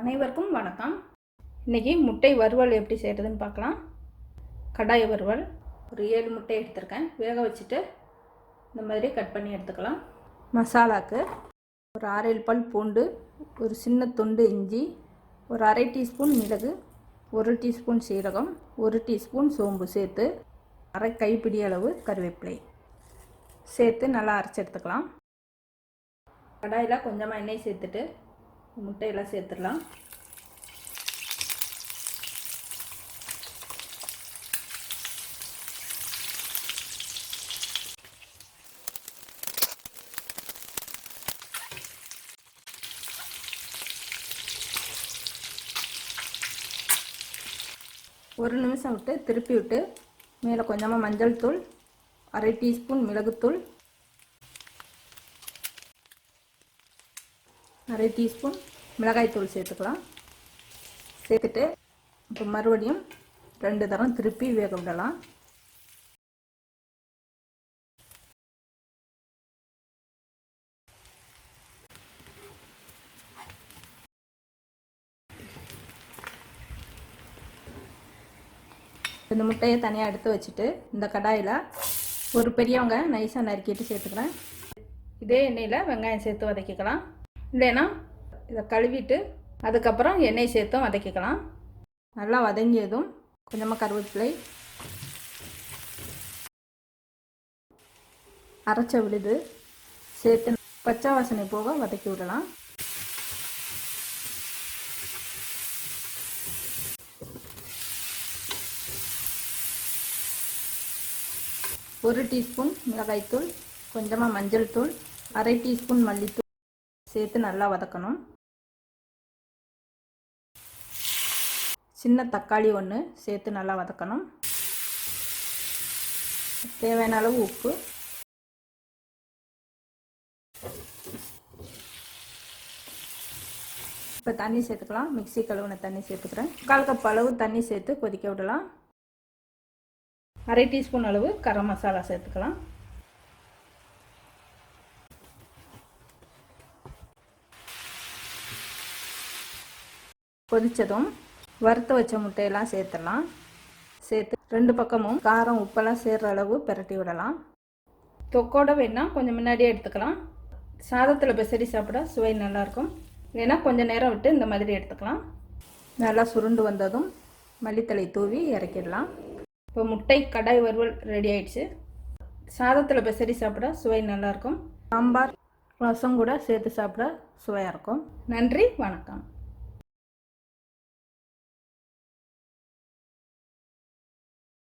அனைவருக்கும் வணக்கம். இன்றைக்கி முட்டை வறுவல் எப்படி செய்கிறதுன்னு பார்க்கலாம். கடாய் வறுவல் ஒரு 7 முட்டை எடுத்திருக்கேன். வேக வச்சுட்டு இந்த மாதிரி கட் பண்ணி எடுத்துக்கலாம். மசாலாவுக்கு ஒரு 6-7 பல் பூண்டு, ஒரு சின்ன துண்டு இஞ்சி, ஒரு அரை டீஸ்பூன் மிளகு, 1 டீஸ்பூன் சீரகம், 1 டீஸ்பூன் சோம்பு சேர்த்து அரை கைப்பிடி அளவு கருவேப்பிலை சேர்த்து நல்லா அரைச்சி எடுத்துக்கலாம். கடாயில் கொஞ்சமாக எண்ணெய் சேர்த்துட்டு முட்டையெல்லாம் சேர்த்துடலாம். ஒரு நிமிஷம் விட்டு திருப்பி விட்டு மேலே கொஞ்சமாக மஞ்சள் தூள், அரை டீஸ்பூன் மிளகுத்தூள், அரை டீஸ்பூன் மிளகாய்த்தூள் சேர்த்துக்கலாம். சேர்த்துட்டு இப்போ மறுபடியும் 2 தரம் திருப்பி வேக விடலாம். இந்த முட்டையை தனியாக எடுத்து வச்சுட்டு இந்த கடாயில் ஒரு பெரிய வெங்காயம் நைஸாக நறுக்கிட்டு சேர்த்துக்கிறேன். இதே எண்ணெயில் வெங்காயம் சேர்த்து வதக்கிக்கலாம். இல்லைன்னா இதை கழுவிட்டு அதுக்கப்புறம் எண்ணெய் சேர்த்தும் வதக்கிக்கலாம். நல்லா வதங்கியதும் கொஞ்சமாக கருவேப்பிலை, அரைச்ச விழுது சேர்த்து பச்சை வாசனை போக வதக்கி விடலாம். ஒரு டீஸ்பூன் மிளகாய்த்தூள், கொஞ்சமாக மஞ்சள் தூள், அரை டீஸ்பூன் மல்லித்தூள் சேர்த்து நல்லா வதக்கணும். சின்ன தக்காளி 1 சேர்த்து நல்லா வதக்கணும். தேவையான அளவு உப்பு, இப்போ தண்ணி சேர்த்துக்கலாம். மிக்ஸி கழுவுன தண்ணி சேர்த்துக்கிறேன். 1/4 கப் அளவு தண்ணி சேர்த்து கொதிக்க விடலாம். அரை டீஸ்பூன் அளவு கரம் மசாலா சேர்த்துக்கலாம். கொதித்ததும் வறுத்து வச்ச முட்டையெல்லாம் சேர்த்துடலாம். சேர்த்து 2 பக்கமும் காரம் உப்பெல்லாம் சேர்கிற அளவு பிரட்டி விடலாம். தொக்கோட வேணால் கொஞ்சம் முன்னாடியே எடுத்துக்கலாம். சாதத்தில் பெசரி சாப்பிட சுவை நல்லாயிருக்கும். இல்லைன்னா கொஞ்சம் நேரம் விட்டு இந்த மாதிரி எடுத்துக்கலாம். நல்லா சுருண்டு வந்ததும் மல்லித்தழை தூவி இறக்கிடலாம். இப்போ முட்டை கடாய் வறுவல் ரெடி ஆயிடுச்சு. சாதத்தில் பெசரி சாப்பிட சுவை நல்லாயிருக்கும். சாம்பார் ரசம் கூட சேர்த்து சாப்பிட சுவையாக இருக்கும். நன்றி, வணக்கம்.